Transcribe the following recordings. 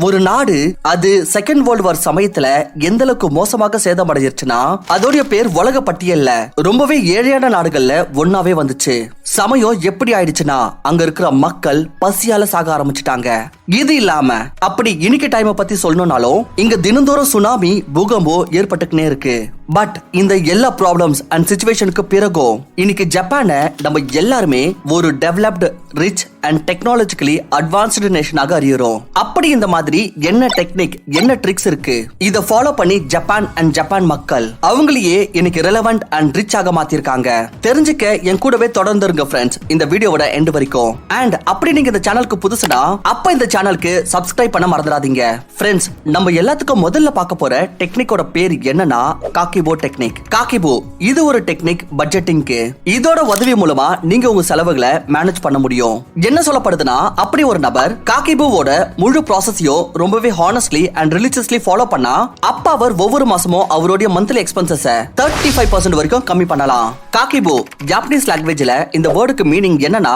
ஒரு நாடு அது செகண்ட் வேர்ல்டு வார் சமயத்துல எந்த அளவுக்கு மோசமாக சேதமடைஞ்சிருச்சுன்னா அதோடைய பேர் உலக பட்டியல்ல ரொம்பவே ஏழையான நாடுகள்ல ஒன்னாவே வந்துச்சு. சமயம் எப்படி ஆயிடுச்சுன்னா அங்க இருக்கிற மக்கள் பசியால சாக ஆரம்பிச்சுட்டாங்க. இது இல்லாம அப்படி இன்னைக்கு டைம் பத்தி சொல்லணும்னாலும் இங்க தினந்தோறும் சுனாமி பூகம்பம் ஏற்பட்டுக்கினே இருக்கு. பட் இந்த எல்லா ப்ராப்ளம்ஸ் அண்ட் சிச்சுவேஷனுக்கு பிறகும் இன்னைக்கு ஜப்பான நம்ம எல்லாருமே ஒரு developed rich and technologically advanced நேஷனாக அறியறோம். அப்படி இந்த மாதிரி என்ன டெக்னிக் என்ன ட்ரிக்ஸ் இருக்கு இத ஃபாலோ பண்ணி ஜப்பான் அண்ட் ஜப்பான் மக்கள் அவங்களையே இன்னைக்கு ரெலவென்ட் அண்ட் ரிச் ஆக மாத்திருக்காங்க. தெரிஞ்சுக்க என் கூடவே தொடர்ந்து இருங்க ஃப்ரெண்ட்ஸ் இந்த வீடியோவோட எண்ட் வரைக்கும். அண்ட் அப்படி நீங்க இந்த சேனலுக்கு புதுசுனா அப்ப இந்த சேனலுக்கு சப்ஸ்கிரைப் பண்ண மறந்துடாதீங்க. ஃப்ரெண்ட்ஸ் நம்ம எல்லாத்துக்கும் முதல்ல பார்க்க போற டெக்னிக்கோட பேர் என்னன்னா காக்கிபோ டெக்னிக். காக்கிபோ இது ஒரு டெக்னிக் பட்ஜெட்டிங்க்கு. இதோட உதவி மூலமா நீங்க உங்க செலவுகளை மேனேஜ் பண்ண முடியும். என்ன சொல்லப்படுதுன்னா அப்படி ஒரு நபர் காக்கிபோவோட முழு ப்ராசஸையும் ரொம்பவே ஹானஸ்ட்லி அண்ட் ரிலிஜியஸ்லி ஃபாலோ பண்ணா அப்ப அவர் ஒவ்வொரு மாசமும் அவருடைய மந்த்லி எக்ஸ்பென்சஸ் 35% வரைக்கும் கம்மி பண்ணலாம். காக்கிபோ ஜாப்பனீஸ் லாங்குவேஜ்ல இந்த வேர்டுக்கு மீனிங் என்னன்னா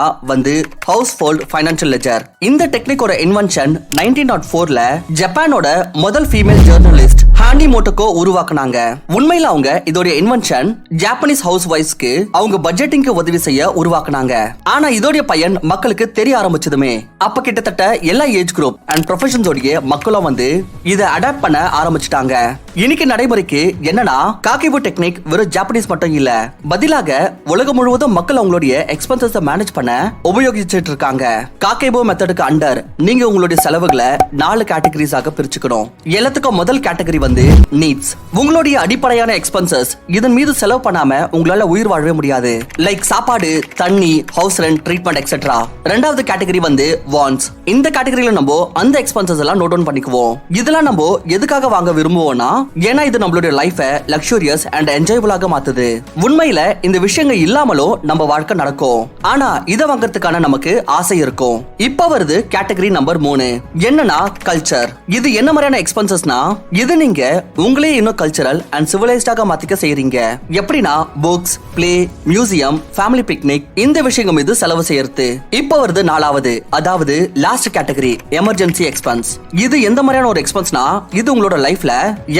ஹவுஸ் ஹோல்ட் ஃபைனான்சியல் லெஜர். இந்த டெக்னிக்கோட இன்வென்ஷன் 1904ல ஜப்பானோட முதல் ஃபீமேல் ஜர்னலிஸ்ட் ஹானி மோட்டோகோ உருவாக்குனாங்க. உண்மையில அவங்க இதோட இன்வென்ஷன் ஜாப்பனீஸ் ஹவுஸ் வைஃப்ஸ்க்கு அவங்க பட்ஜெட்டிங்க்கு உதவி செய்ய உருவாக்குனாங்க. ஆனா இதோட பயன் மக்களுக்கு தெரிய ஆரம்பிச்சதுமே அப்ப கிட்டத்தட்ட எல்லா ஏஜ் குரூப் அண்ட் ப்ரொஃபஷன்ஸோட மக்களும் இதை அடாப்ட் பண்ண ஆரம்பிச்சிட்டாங்க. இன்னைக்கு நடைமுறைக்கு என்னன்னா காக்கிபோ டெக்னிக் வெறும் ஜாப்பனீஸ் மட்டும் இல்ல, பதிலாக உலகம் முழுவதும் மக்கள் அவங்களுடைய எக்ஸ்பென்சஸ் மேனேஜ் பண்ண உபயோகிச்சுட்டு இருக்காங்க. காக்கிபோ மெத்தடுக்கு அண்டர் நீங்க உங்களுடைய செலவுகளை 4 கேட்டகரிஸாக பிரிச்சுக்கணும். எல்லாத்துக்கும் முதல் கேட்டகரி நீட்ஸ். உங்களுடைய அடிப்படையான எக்ஸ்பென்சஸ் இதன் மீது செலவு பண்ணாம உங்களால உயிர் வாழவே முடியாது. லைக் சாப்பாடு, தண்ணி, ஹவுஸ் ரெண்ட், ட்ரீட்மெண்ட் எக்ஸெட்ரா. ரெண்டாவது கேட்டகரி வாண்ட்ஸ். இந்த கேட்டகரியில நம்ம அந்த எக்ஸ்பென்சஸ் எல்லாம் நோட் டவுன் பண்ணிக்குவோம். இதெல்லாம் நம்ம எதுக்காக வாங்க விரும்புவோம்னா ஏன்னா இது நம்மளுடைய லைஃபை லக்ஸூரியஸ் அண்ட் என்ஜாயபிளாக மாத்துது. உண்மையில இந்த விஷயங்கள் இல்லாமலும் நம்ம வாழ்க்கை நடக்கும். ஆனா இதை வாங்கறதுக்கான நமக்கு ஆசை இருக்கும். இப்ப வருது கேட்டகரி நம்பர் 3 என்னன்னா கல்ச்சர். இது என்ன மாதிரியான எக்ஸ்பென்சஸ்னா இது நீங்க உங்களே இன்னும் கல்ச்சரல் அண்ட் சிவிலைஸ்டாக மாத்திக்க செய்றீங்க. எப்படின்னா books, play, museum, family picnic இந்த விஷயங்கள் மீது செலவு செய்யறது. இப்ப வருது 4வது அதாவது லாஸ்ட் கேட்டகரி எமர்ஜென்சி எக்ஸ்பென்ஸ். இது எந்த மாதிரியான ஒரு எக்ஸ்பென்ஸ்னா இது உங்களோட லைஃப்ல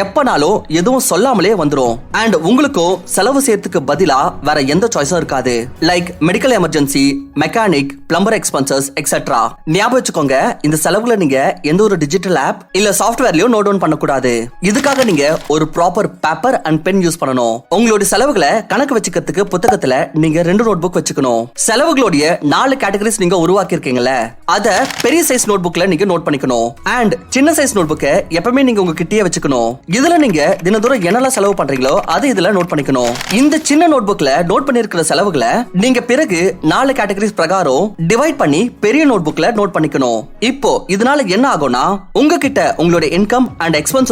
எப்பனாலும் எதுவும் சொல்லாமலே வந்துரும் அண்ட் உங்களுக்கும் செலவு செய்யறதுக்கு பதிலா வேற எந்த சாய்ஸும் இருக்காது. Like medical emergency, mechanic, plumber expenses etcetera. ஞாபகம் வச்சுக்கோங்க இந்த செலவுல நீங்க எந்த ஒரு டிஜிட்டல் ஆப் இல்ல சாஃப்ட்வேர்லயும் நோட் டவுன் பண்ணக்கூடாது. இதுக்காக நீங்க ஒரு proper paper and pen use பண்ணணும். உங்களுடைய செலவுகளை கணக்கு வச்சுக்கிறதுக்கு புத்தகத்துல நீங்க 2 நோட் புக் வச்சுக்கணும். செலவுகளுடைய 4 கேட்டகரிஸ் நீங்க உருவாக்கி இருக்கீங்கல்ல அத பெரிய சைஸ் நோட் புக்ல நீங்க நோட் பண்ணிக்கணும். அண்ட் சின்ன சைஸ் நோட் புக்கை எப்பவுமே நீங்க உங்க கிட்டயே வச்சுக்கணும். இதுல நீங்க தினந்தோறும் என்னெல்லாம் செலவு பண்றீங்களோ அதை இதுல நோட் பண்ணிக்கணும். இந்த சின்ன நோட் புக்ல நோட் பண்ணிருக்கிற செலவுகளை நீங்க பிறகு 4 கேட்டகரிஸ் பிரகாரம் டிவைட் பண்ணி பெரிய நோட் புக்ல நோட் பண்ணிக்கணும். இப்போ இதனால என்ன ஆகும்னா உங்ககிட்ட உங்களுடைய இன்கம் அண்ட் எக்ஸ்பென்ஸ்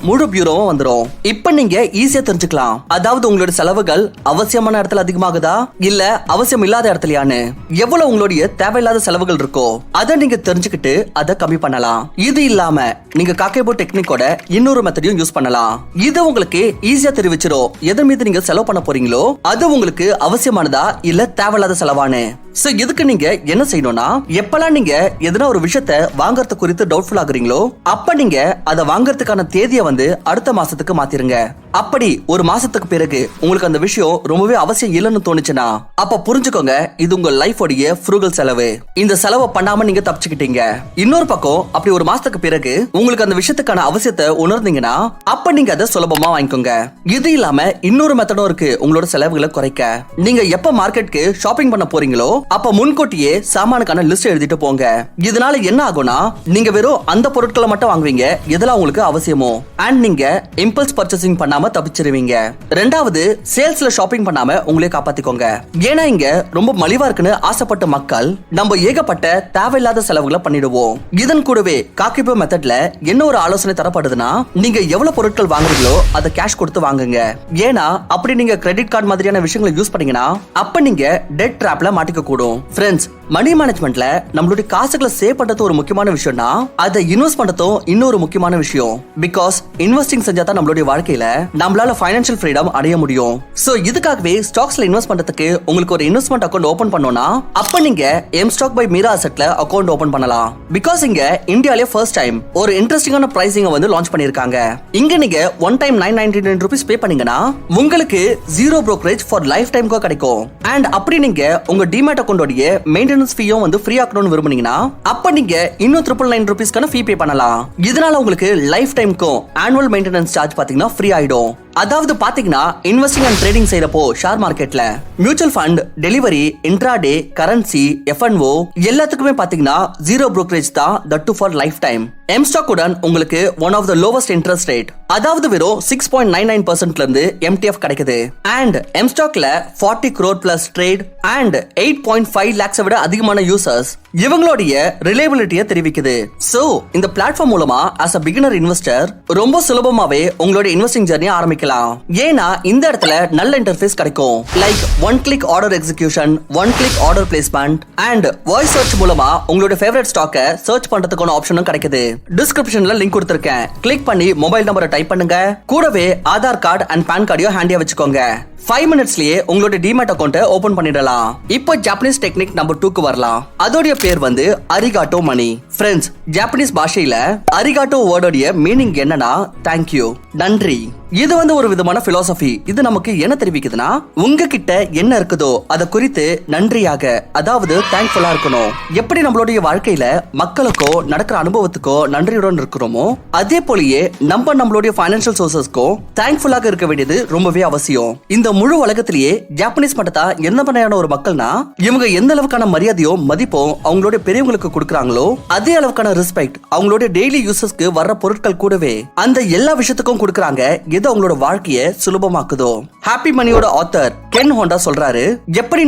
முழு பியூரோவும் வந்துரும். இப்ப நீங்க ஈஸியா தெரிஞ்சுக்கலாம் அதாவது உங்களுடைய செலவுகள் அவசியமான இடத்துல அதிகமாகுதா இல்ல அவசியம் இல்லாத இடத்துலயான்னு. எவ்வளவு உங்களுடைய தேவையில்லாத செலவுகள் இருக்கோ அதை நீங்க தெரிஞ்சுக்கிட்டு அதை கம்மி பண்ணலாம். இது இல்லாம நீங்க காக்கிபோ டெக்னிக்கோட இன்னொரு மெத்தடையும் யூஸ் பண்ணலாம். இது உங்களுக்கு ஈஸியா தெரிவிச்சிரும் எதன் மீது நீங்க செலவு பண்ண போறீங்களோ அது உங்களுக்கு அவசியமானதா இல்ல தேவையில்லாத செலவானு. சோ இதுக்கு நீங்க என்ன செய்யணும்னா எப்பெல்லாம் நீங்க எதனா ஒரு விஷயத்தை வாங்கறது குறித்து டவுட்ஃபுல் ஆகுறீங்களோ அப்ப நீங்க அதை வாங்கறதுக்கான தேதியை அடுத்த மாசத்துக்கு மாத்திருங்க. அப்படி ஒரு மாசத்துக்கு பிறகு உங்களுக்கு அந்த விஷயம் ரொம்பவே அவசியம் இல்லைன்னு தோணுச்சுன்னா அப்ப புரிஞ்சுக்கோங்க இது உங்க லைஃப் உடைய ஃப்ரூகல் செலவு. இந்த செலவை பண்ணாம நீங்க தப்பிச்சுக்கிட்டீங்க. இன்னொரு பக்கம் அப்படி ஒரு மாசத்துக்கு பிறகு உங்களுக்கு அந்த விஷயத்துக்கான அவசியத்தை உணர்ந்தீங்கன்னா அப்ப நீங்க அதை சுலபமா வாங்கிக்கோங்க. இது இல்லாம இன்னொரு மெத்தடும் இருக்கு உங்களோட செலவுகளை குறைக்க. நீங்க எப்ப மார்க்கெட்டுக்கு ஷாப்பிங் பண்ண போறீங்களோ அப்ப முன்கூட்டியே சாமானுக்கான லிஸ்ட் எழுதிட்டு போங்க. இதனால என்ன ஆகும்னா நீங்க வெறும் அந்த பொருட்களை மட்டும் வாங்குவீங்க எதெல்லாம் உங்களுக்கு அவசியமோ அண்ட் நீங்க இம்பல்ஸ் பர்ச்சேசிங் பண்ணாம தப்பிச்சிருவீங்க. ரெண்டாவது சேல்ஸ்ல ஷாப்பிங் பண்ணாம உங்களே காப்பாத்திக்கோங்க. ஏன்னா இங்க ரொம்ப மலிவா இருக்குன்னு ஆசைப்பட்ட மக்கள் நம்ம ஏகப்பட்ட தேவையில்லாத செலவுகளை பண்ணிடுவோம். இதன் கூடவே காக்கிபோ மெத்தட்ல என்ன ஒரு ஆலோசனை தரப்படுதுன்னா நீங்க எவ்வளவு பொருட்கள் வாங்குறீங்களோ அதை கேஷ் கொடுத்து வாங்குங்க. ஏன்னா அப்படி நீங்க கிரெடிட் கார்டு மாதிரியான விஷயங்களை யூஸ் பண்ணீங்கன்னா அப்ப நீங்க டெட் ட்ராப்ல மாட்டிக்க கூடும். ஃப்ரெண்ட்ஸ், மணி மேனேஜ்மெண்ட்ல நம்மளுடைய காசுகளை சேவ் பண்றது ஒரு முக்கியமான விஷயம்னா அதை இன்வெஸ்ட் பண்றதும் இன்னொரு முக்கியமான விஷயம். பிகாஸ் இன்வெஸ்டிங் செஞ்சா தான் நம்மளுடைய வாழ்க்கையில நம்மளால ஃபைனான்சியல் ஃப்ரீடம் அடைய முடியும். சோ இதுக்காகவே ஸ்டாக்ஸ்ல இன்வெஸ்ட் பண்றதுக்கு உங்களுக்கு ஒரு இன்வெஸ்ட்மெண்ட் அக்கௌண்ட் ஓபன் பண்ணனும்னா அப்ப நீங்க எம் ஸ்டாக் பை மீரா அசெட்ல அக்கௌண்ட் ஓபன் பண்ணலாம். பிகாஸ் இங்க இந்தியாலே ஃபர்ஸ்ட் டைம் ஒரு இன்ட்ரெஸ்டிங்கான பிரைசிங் வந்து லான்ச் பண்ணிருக்காங்க. இங்க நீங்க ஒன் டைம் 999 ரூபீஸ் பே பண்ணீங்கன்னா உங்களுக்கு ஜீரோ brokerage ஃபார் லைஃப் டைம்க்கு கிடைக்கும். அண்ட் அப்படி நீங்க உங்க டிமேட் அக்கௌண்டோட மெயின்டெனன்ஸ் ஃபீயும் வந்து ஃப்ரீ ஆக்கணும்னு விரும்புனீங்கன்னா அப்ப நீங்க இன்னும் 999 ரூபீஸ்க்கான ஃபீ பே பண்ணலாம். இதனால உங்களுக்கு லைஃப் டைம்க்கும் ஆனுவல் மெயின்டெனன்ஸ் சார்ஜ் பாத்தீங்கன்னா ஃப்ரீ ஆயிடும். அதாவது பாத்தீங்கன்னா இன்வெஸ்டிங் அண்ட் ட்ரேடிங் செய்யறப்போ ஷேர் மார்க்கெட்ல mutual fund, delivery, intraday, currency, F&O எல்லாத்துக்குமே பாத்தீங்கன்னா ஜீரோ brokerage தான், that too for life time. M stock உடன் உங்களுக்கு one of the lowest interest rate, அதாவது வெறும் 6.99% இருந்து MTF கிடைக்குது. அண்ட் எம் ஸ்டாக்ல 40 crore plus trade and 8.5 lakhs விட அதிகமான யூசர்ஸ் இவங்களுடைய ரிலையபிலிட்டியை தெரிவிக்குது. சோ இந்த பிளாட்ஃபார்ம் மூலமா as a beginner investor ரொம்ப சுலபமாவே உங்களோட இன்வெஸ்டிங் ஜர்னி ஆரம்பிக்கலாம். ஏன்னா இந்த இடத்துல நல்ல இன்டர்ஃபேஸ் கிடைக்கும். Like one click order execution, one click order placement and voice search மூலமா உங்களோட ஃபேவரட் ஸ்டாக்கை சர்ச் பண்றதுக்கான ஆப்ஷனும் கிடைக்குது. டிஸ்கிரிப்ஷன்ல லிங்க் கொடுத்திருக்கேன். கிளிக் பண்ணி மொபைல் நம்பரை டைப் பண்ணுங்க. கூடவே ஆதார் கார்டு அண்ட் பான் கார்டையும் ஹேண்டியா வச்சுக்கோங்க. 5 மினிட்ஸ்லயே உங்களோட டிமேட் அக்கௌண்ட்டை ஓபன் பண்ணிடலாம். இப்போ ஜாப்பனீஸ் டெக்னிக் நம்பர் 2க்கு வரலாம். அதோட பேர் வந்து அரிகாட்டோ மணி. ஃப்ரெண்ட்ஸ், ஜாப்பனீஸ் பாஷையில அரிகாட்டோ வேர்டோட மீனிங் என்னன்னா தேங்க்யூ, நன்றி. இது வந்து ஒரு விதமான பிலாசபி. இது நமக்கு என்ன தெரிவிக்குதுன்னா உங்ககிட்ட என்ன இருக்குதோ அத குறித்து நன்றியாக, அதாவது தேங்க்ஃபுல்லா இருக்கணும். எப்படி நம்மளுடைய வாழ்க்கையில மக்களுக்கோ நடக்கிற அனுபவத்துக்கோ நன்றியுடன் இருக்கிறோமோ அதே போலயே நம்மளுடைய ஃபைனான்சியல் சோர்சஸ்க்கோ தேங்க்ஃபுல்லாக இருக்க வேண்டியது ரொம்பவே அவசியம். இந்த முழு உலகத்திலேயே ஜாப்பனீஸ் மட்டும் தான் என்ன பண்ணையான ஒரு மக்கள்னா இவங்க எந்த அளவுக்கான மரியாதையோ மதிப்போ அவங்களுடைய பெரியவங்களுக்கு கொடுக்கறாங்களோ அதே அளவுக்கான ரெஸ்பெக்ட் அவங்களுடைய டெய்லி யூசஸ்க்கு வர்ற பொருட்கள் கூடவே அந்த எல்லா விஷயத்துக்கும் கொடுக்கறாங்க. எது அவங்களோட வாழ்க்கையை சுலபமாக்குதோ. ஹாப்பி மணியோட ஆத்தர் கென் ஹோண்டா சொல்றாரு, எப்படி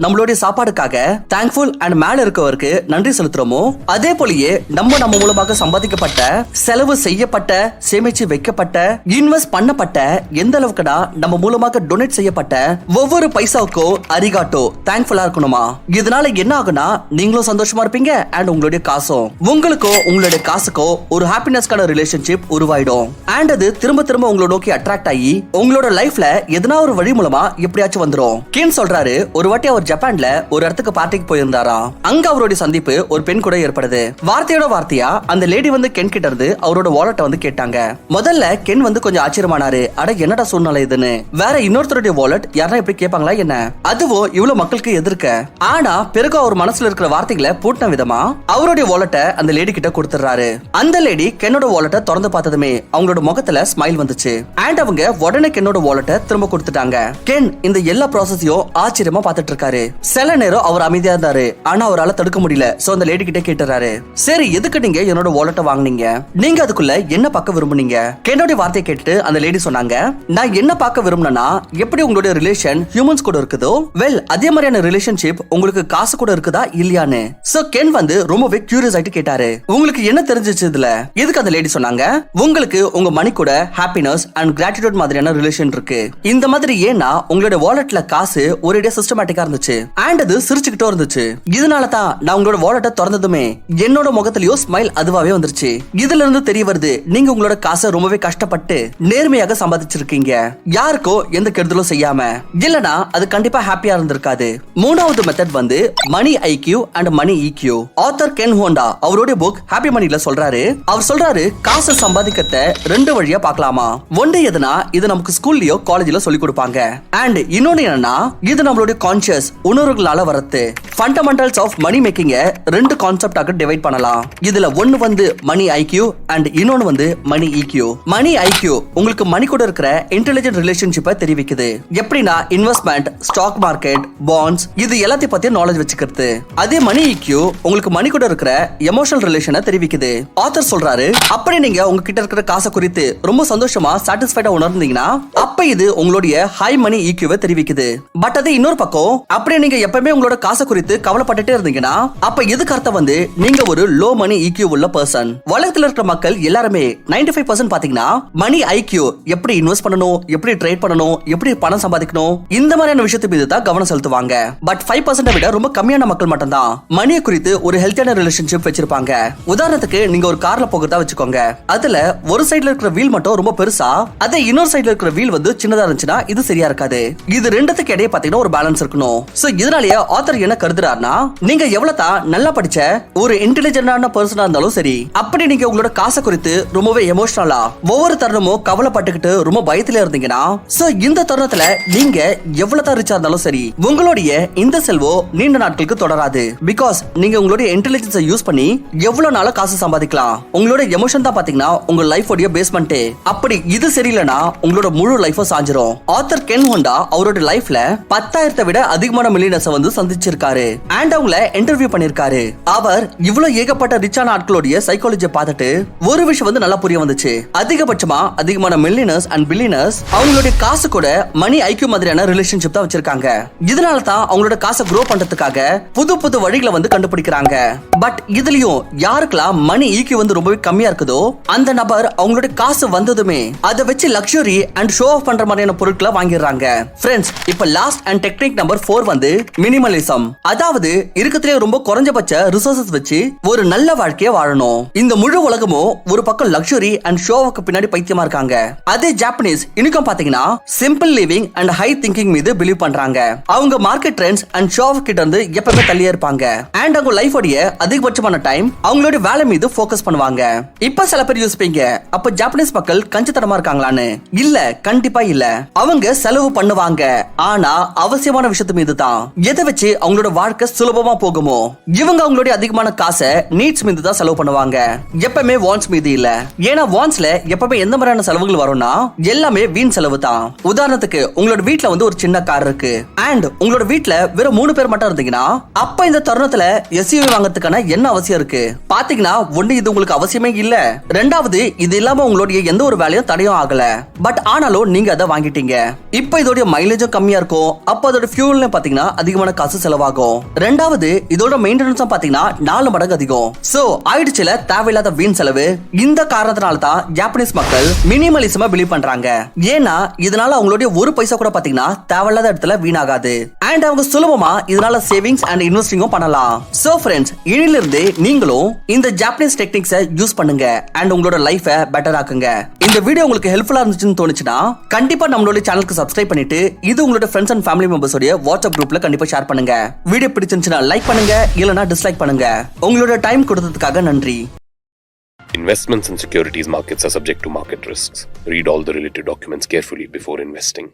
நம்மளுடைய சாப்பாடுக்காக தேங்க்ஃபுல் அண்ட் மேல இருக்கவருக்கு நன்றி செலுத்துறோமோ அதே போலயே நம்ம மூலமாக சம்பாதிக்கப்பட்ட, செலவு செய்யப்பட்ட, சேமிச்சு வைக்கப்பட்ட, இன்வெஸ்ட் பண்ணப்பட்ட, எந்த அளவுக்குனா நம்ம மூலமாக டொனேட் செய்யப்பட்ட ஒவ்வொரு பைசாவுக்கும் அரிகாட்டோ தேங்க்ஃபுல்லா இருக்கணுமா. இதனால என்ன ஆகுனா நீங்களும் சந்தோஷமா இருப்பீங்க அண்ட் உங்களுடைய காசும் உங்களுக்கோ உங்களுடைய காசுக்கோ ஒரு ஹாப்பினஸ்க்கான ரிலேஷன்ஷிப் உருவாயிடும். அண்ட் அது திரும்ப திரும்ப உங்களோட நோக்கி அட்ராக்ட் ஆகி உங்களோட லைஃப்ல எதனா ஒரு வழி மூலமா எப்படியாச்சும் வந்துரும். கின் சொல்றாரு, ஒரு வாட்டி அவர் ஜப்பான்ல ஒரு இடத்துக்கு பார்ட்டிக்கு போயிருந்தாரா. அங்க அவருடைய சந்திப்பு ஒரு பெண் கூட ஏற்படுது. வார்த்தையோட வார்த்தையா அந்த லேடி வந்து கென் கிட்ட இருந்து அவரோட வாலெட்டை வந்து கேட்டாங்க. முதல்ல கென் வந்து கொஞ்சம் ஆச்சரியமானாரு. அட என்னடா சூழ்நிலை இதுன்னு. வேற இன்னொருத்தருடைய வாலெட் யாரா இப்படி கேட்பாங்களா என்ன, அதுவும் இவ்வளவு மக்களுக்கு எதிர்க்க. ஆனா பிறகு அவர் மனசுல இருக்கிற வார்த்தைகளை பூட்டின விதமா அவருடைய வாலெட்டை அந்த லேடி கிட்ட கொடுத்துறாரு. அந்த லேடி கென்னோட வாலெட்டை திறந்து பார்த்ததுமே அவங்களோட முகத்துல ஸ்மைல் வந்துச்சு. அண்ட் அவங்க உடனே கென்னோட வாலெட்டை திரும்ப கொடுத்துட்டாங்க. கென் இந்த எல்லா ப்ராசஸையும் ஆச்சரியமா பார்த்துட்டு இருக்காரு. சில நேரம் அவர் அமைதியா இருந்தாரு. ஆனா அவரால் தடுக்க முடியல. சோ அந்த லேடி கிட்ட கேட்டுறாரு, சரி எதுக்கு நீங்க என்னோட வாலெட்டை வாங்குனீங்க, நீங்க அதுக்குள்ள என்ன பார்க்க விரும்புனீங்க. கென்னோட வார்த்தையை கேட்டு அந்த லேடி சொன்னாங்க, நான் என்ன பார்க்க விரும்புனா எப்படி உங்களுடைய ரிலேஷன் ஹியூமன்ஸ் கூட இருக்குதோ வெல் அதே மாதிரியான ரிலேஷன்ஷிப் உங்களுக்கு காசு கூட இருக்குதா இல்லையான்னு. சோ கென் வந்து ரொம்பவே கியூரியஸ் ஆயிட்டு கேட்டாரு, உங்களுக்கு என்ன தெரிஞ்சிச்சு இதுல. எதுக்கு அந்த லேடி சொன்னாங்க, உங்களுக்கு உங்க மணி கூட ஹாப்பினஸ் அண்ட் கிராட்டிட்யூட் மாதிரியான ரிலேஷன் இருக்கு. இந்த மாதிரி ஏன்னா உங்களோட வாலெட்ல காசு ஒரேடியா சிஸ்டமேட்டிக்கா இருந்துச்சு அண்ட் அது சிரிச்சுக்கிட்டே இருந்துச்சு. இதனால தான் நான் உங்களோட வாலெட்டை திறந்ததுமே என்னோட முகத்திலயோ ஸ்மைல் அதுவாவே வந்துருச்சு. இதுல இருந்து தெரிய வருது நீங்க உங்களோட காசை ரொம்பவே கஷ்டப்பட்டு நேர்மையாக சம்பாதிச்சிருக்கீங்க, யாருக்கோ எந்த கெடுதலும் செய்யாம. இல்லனா அது கண்டிப்பா ஹாப்பியா இருந்திருக்காது. மூணாவது மெத்தட் வந்து money IQ and money EQ. Author Ken Honda அவருடைய புக் ஹாப்பி மணில சொல்றாரு, அவர் சொல்றாரு காசை சம்பாதிக்கத்த 2 வழியா பார்க்கலாமா. ஒன்று எதுனா இது நமக்கு ஸ்கூல்லயோ காலேஜ்ல சொல்லி கொடுப்பாங்க. அண்ட் இன்னொன்னு என்னன்னா இது நம்மளுடைய கான்ஷியஸ் உணர்வுகளால வரது. ஃபண்டமெண்டல்ஸ் ஆஃப் மணி மேக்கிங்க 2 கான்செப்டாக டிவைட் பண்ணலாம். இதுல ஒன்னு வந்து மணி ஐக்யூ அண்ட் இன்னொன்னு வந்து மணி EQ. மணி ஐக்யூ உங்களுக்கு மணி கூட இருக்கிற இன்டெலிஜென்ட் ரிலேஷன்ஷிப்பை தெரிவிக்குது. எப்படின்னா இன்வெஸ்ட்மெண்ட், ஸ்டாக் மார்க்கெட், பாண்ட்ஸ் இது எல்லாத்தையும் பத்தி நாலேஜ் வச்சுக்கிறது. அதே மணி EQ உங்களுக்கு மணி கூட இருக்கிற எமோஷனல் ரிலேஷனை தெரிவிக்குது. ஆத்தர் சொல்றாரு, அப்படி நீங்க உங்ககிட்ட இருக்கிற காசை குறித்து ரொம்ப சந்தோஷமா சாட்டிஸ்ஃபைடா உணர்ந்தீங்கன்னா அப்ப இது உங்களுடைய ஹை மணி ஈக்யூவை தெரிவிக்குது. பட் அது இன்னொரு பக்கம் அப்படியே நீங்க எப்பவுமே உங்களோட காசை குறித்து கவலைப்பட்டுட்டே இருந்தீங்கன்னா அப்ப இதுக்கு அர்த்தம் வந்து நீங்க ஒரு லோ மணி ஈக்யூ உள்ள பர்சன். உலகத்துல இருக்கிற மக்கள் எல்லாருமே 95% பாத்தீங்கன்னா மணி ஐக்யூ, எப்படி இன்வெஸ்ட் பண்ணணும், எப்படி ட்ரேட் பண்ணணும், எப்படி பணம் சம்பாதிக்கணும், இந்த மாதிரியான விஷயத்து மீது தான் கவனம் செலுத்துவாங்க. பட் 5% விட ரொம்ப கம்மியான மக்கள் மட்டும் தான் மணியை குறித்து ஒரு ஹெல்த்தியான ரிலேஷன்ஷிப் வச்சிருப்பாங்க. உதாரணத்துக்கு நீங்க ஒரு கார்ல போகிறதா வச்சுக்கோங்க. அதுல ஒரு சைடுல இருக்கிற வீல் மட்டும் ரொம்ப பெருசா, அதே இன்னொரு சைடுல இருக்கிற வீல் வந்து சின்னதா இருந்துச்சுன்னா இது சரியா இருக்காது. இது ரெண்டுத்துக்கு இடையே பாத்தீங்கன்னா ஒரு பேலன்ஸ் இருக்கணும். சோ இதனாலேயே ஆத்தர் என்ன கருதுறாருன்னா, நீங்க எவ்வளவு தான் நல்லா படிச்ச ஒரு இன்டெலிஜென்டான பர்சனா இருந்தாலும் சரி, அப்படி நீங்க உங்களோட காசை குறித்து ரொம்பவே எமோஷனலா ஒவ்வொரு தருணமும் கவலைப்பட்டுக்கிட்டு ரொம்ப பயத்துல இருந்தீங்கன்னா, சோ இந்த தருணத்துல நீங்க எவ்வளவு தான் ரிச்சா இருந்தாலும் சரி, உங்களுடைய இந்த செல்வம் நீண்ட நாட்களுக்கு தொடராது. பிகாஸ் நீங்க உங்களுடைய இன்டெலிஜென்ஸை யூஸ் பண்ணி எவ்வளவு நாளா காசு சம்பாதிக்கலாம். உங்களோட எமோஷன் தான் பாத்தீங்கன்னா உங்க லைஃப் உடைய பேஸ்மெண்ட். அப்படி இது சரியில்லைன்னா உங்களோட முழு லைஃப் சாஞ்சிரும். ஆத்தர் கென் ஹோண்டா அவரோட லைஃப்ல 10,000 விட அதிகமான மில்லியனர்ஸ் வந்து சந்திச்சிருக்காரு அண்ட் அவங்கள இன்டர்வியூ பண்ணிருக்காரு. அவர் இவ்வளவு ஏகப்பட்ட ரிச்சான ஆட்களுடைய சைக்காலஜியை பார்த்துட்டு ஒரு விஷயம் வந்து நல்லா புரிய வந்துச்சு. அதிகமான மில்லியனர்ஸ் அண்ட் பில்லியனர்ஸ் அவங்களுடைய காசு கூட மணி ஐக்யூ மாதிரியான ரிலேஷன்ஷிப் தான் வச்சிருக்காங்க. இதனால தான் அவங்களோட காசை க்ரோ பண்றதுக்காக புது புது வழிகளை வந்து கண்டுபிடிக்கிறாங்க. பட் இதுலயும் யாருக்கெல்லாம் மணி ஈக்யூ வந்து ரொம்பவே கம்மியா இருக்குதோ அந்த நபர் அவங்களுடைய காசு வந்ததுமே அதை வச்சு லக்ஸரி அண்ட் ஷோ ஆஃப் பண்ற மாதிரியான பொருட்களை வாங்கிடுறாங்க. ஃப்ரெண்ட்ஸ், இப்ப லாஸ்ட் அண்ட் டெக்னிக் நம்பர் 4 வந்து மினிமலிசம். அதாவது இருக்கத்திலே ரொம்ப குறைஞ்சபட்ச ரிசோர்சஸ் வச்சு ஒரு நல்ல வாழ்க்கையை வாழணும். இந்த முழு உலகமும் ஒரு பக்கம் லக்ஸரி அண்ட் ஷோவுக்கு பின்னாடி பைத்தியமா இருக்காங்க. அதே ஜாப்பனீஸ் இன்னும் பாத்தீங்கன்னா simple living and high thinking மீது பிலீவ் பண்றாங்க. அவங்க market trends and show off கிட்ட இருந்து எப்பவுமே தள்ளியே இருப்பாங்க. அண்ட் அவங்க லைஃப் உடைய அதிகபட்சமான டைம் அவங்களோட வேலை மீது ஃபோக்கஸ் பண்ணுவாங்க. இப்ப சில பேர் யோசிப்பீங்க, அப்ப ஜாப்பனீஸ் மக்கள் கஞ்சத்தனமா இருக்காங்களான்னு. இல்ல, கண்டிப்பா இல்ல. அவங்க செலவு பண்ணுவாங்க, ஆனா அவசியமான விஷயத்து மீது தான். எதை வச்சு அவங்களோட வாழ்க்கை சுலபமா போகுமோ, இவங்க அவங்களுடைய அதிகமான காசை நீட்ஸ் மீது தான் செலவு பண்ணுவாங்க. எப்பவுமே வான்ஸ் மீது இல்ல. ஏன்னா வான்ஸ்ல எப்பவுமே எந்த மாதிரியான செலவுகள் வரும்னா எல்லாமே வீண் செலவு தான். உதாரணத்துக்கு உங்களோட வீட்ல வந்து ஒரு சின்ன கார் இருக்கு அண்ட் உங்களோட வீட்ல வெறும் 3 பேர் மட்டும் இருந்தீங்கன்னா அப்ப இந்த தருணத்துல SUV வாங்குறதுக்கான என்ன அவசியம் இருக்கு? பாத்தீங்கன்னா ஒண்ணு, இது உங்களுக்கு அவசியமே இல்ல. ரெண்டாவது, இது இல்லாம உங்களுடைய எந்த ஒரு வேலையும் தடையும் ஆகல. பட் ஆனாலும் நீங்க அதை வாங்கிட்டீங்க. இப்ப இதோட மைலேஜும் கம்மியா இருக்கும். அப்ப அதோட ஃபியூல் பாத்தீங்கன்னா அதிகமான காசு செலவாகும். ரெண்டாவது, இதோட மெயின்டெனன்ஸ் பாத்தீங்கன்னா 4 மடங்கு அதிகம். சோ ஆயிடுச்சுல தேவையில்லாத வீண் செலவு. இந்த காரணத்தினால தான் ஜாப்பனீஸ் மக்கள் மினிமலிசமா பிலீவ் பண்றாங்க. ஏன்னா இதனால அவங்களுடைய ஒரு பைசா கூட பாத்தீங்கன்னா தேவையில்லாத இடத்துல வீணாகாது அண்ட் அவங்க சுலபமா இதனால சேவிங்ஸ் அண்ட் இன்வெஸ்டிங்கும் பண்ணலாம். சோ ஃப்ரெண்ட்ஸ், இனிலிருந்து நீங்களும் இந்த ஜாப்பனீஸ் டெக்னிக்ஸை யூஸ் பண்ணுங்க அண்ட் உங்களோட லைஃபை பெட்டர் ஆக்குங்க. இந்த வீடியோ உங்களுக்கு ஹெல்ப்ஃபுல்லா இருந்துச்சுன்னு தோணுச்சுன்னா கண்டிப்பா நம்மளோட சேனலுக்கு சப்ஸ்கிரைப் பண்ணிட்டு இது உங்களோட ஃப்ரெண்ட்ஸ் அண்ட் ஃபேமிலி மெம்பர்ஸ் உடைய வாட்ஸ்அப் குரூப்ல கண்டிப்பா ஷேர் பண்ணுங்க. வீடியோ பிடிச்சிருந்துச்சுன்னா லைக் பண்ணுங்க, இல்லனா டிஸ்லைக் பண்ணுங்க. உங்களோட டைம் கொடுத்ததுக்காக நன்றி. Investments in securities markets are subject to market risks. Read all the related documents carefully before investing.